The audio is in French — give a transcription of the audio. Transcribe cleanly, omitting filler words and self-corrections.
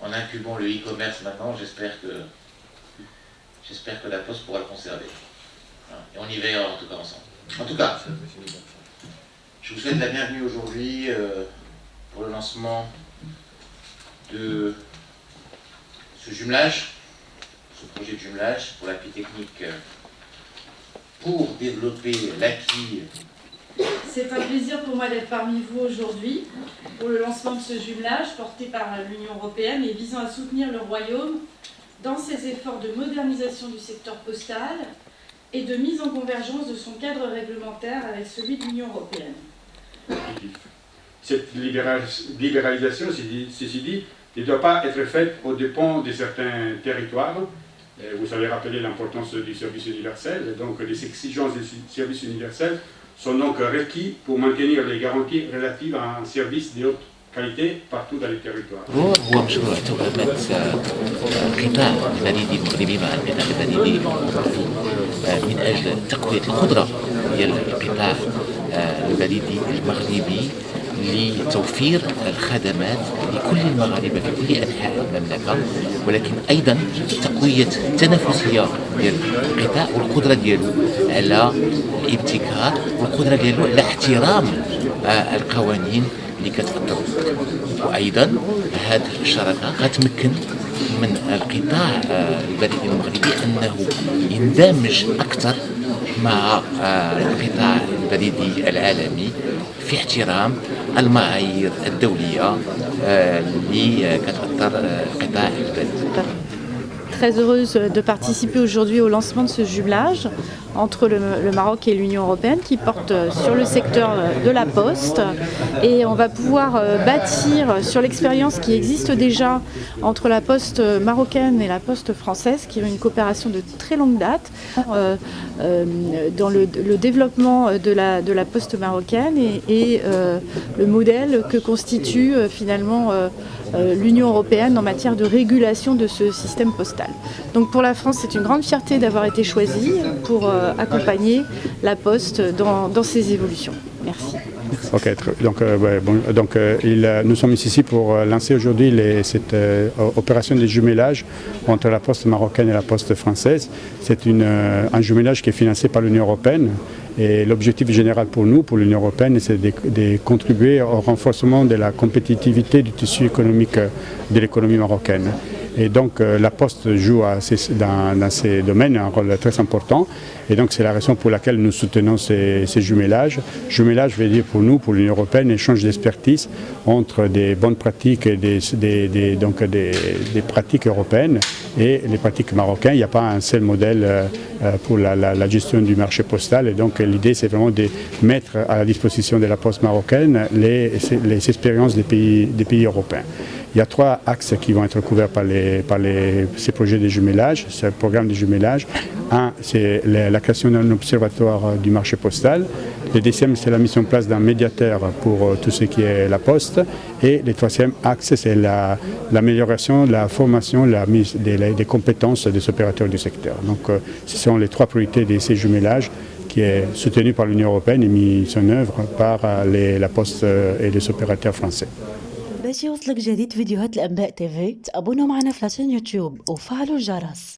en incubant le e-commerce maintenant, j'espère que la Poste pourra le conserver. Voilà. Et on y veillera en tout cas ensemble. En tout cas, je vous souhaite la bienvenue aujourd'hui pour le lancement de ce jumelage, ce projet de jumelage pour l'appui technique pour développer l'acquis. C'est un plaisir pour moi d'être parmi vous aujourd'hui pour le lancement de ce jumelage porté par l'Union européenne et visant à soutenir le Royaume dans ses efforts de modernisation du secteur postal et de mise en convergence de son cadre réglementaire avec celui de l'Union européenne. Cette libéralisation, ceci dit, ne doit pas être faite aux dépens de certains territoires. Vous avez rappelé l'importance du service universel, donc les exigences du service universel sont donc requis pour maintenir les garanties relatives à un service de haute qualité partout dans les territoires. هو مشروع توأمة قطاع البريد المغربي مع القطاع البريدي المغربي من أجل تقوية القدرة ديال القطاع البريدي المغربي لتوفير الخدمات لكل المغاربة في كل أنحاء المملكة، ولكن أيضا تقوية التنافسية ديال القطاع والقدرة ديالو على الابتكار والقدرة ديالو على احترام القوانين اللي كتأثر. وأيضا هذه الشراكة غتمكن من القطاع البريدي المغربي أنه يندمج أكثر مع القطاع البريدي العالمي في احترام المعايير الدولية اللي كتأثر القطاع البريدي. Très heureuse de participer aujourd'hui au lancement de ce jumelage entre le Maroc et l'Union européenne qui porte sur le secteur de la poste, et on va pouvoir bâtir sur l'expérience qui existe déjà entre la poste marocaine et la poste française, qui ont une coopération de très longue date dans le développement de la poste marocaine et le modèle que constitue finalement l'Union européenne en matière de régulation de ce système postal. Donc pour la France, c'est une grande fierté d'avoir été choisie pour accompagner la Poste dans ses évolutions. Merci. Ok, nous sommes ici pour lancer aujourd'hui cette opération de jumelage entre la Poste marocaine et la Poste française. C'est un jumelage qui est financé par l'Union européenne. Et l'objectif général pour nous, pour l'Union européenne, c'est de contribuer au renforcement de la compétitivité du tissu économique de l'économie marocaine. Et donc la Poste joue dans ces domaines un rôle très important. Et donc c'est la raison pour laquelle nous soutenons ces jumelages. Jumelage veut dire pour nous, pour l'Union européenne, échange d'expertise entre des bonnes pratiques et des pratiques européennes et les pratiques marocaines. Il n'y a pas un seul modèle pour la gestion du marché postal. Et donc l'idée, c'est vraiment de mettre à la disposition de la Poste marocaine les expériences des pays européens. Il y a 3 axes qui vont être couverts par ces projets de jumelage, ce programme de jumelage. Un, c'est la création d'un observatoire du marché postal. Le deuxième, c'est la mise en place d'un médiateur pour tout ce qui est la Poste. Et le troisième axe, c'est l'amélioration, la formation, la mise des compétences des opérateurs du secteur. Donc ce sont les 3 priorités de ces jumelages qui est soutenu par l'Union européenne et mis en œuvre par la Poste et les opérateurs français. باش يوصلك جديد فيديوهات الأنباء تيفي تابونوا معنا في لاشين يوتيوب وفعلوا الجرس.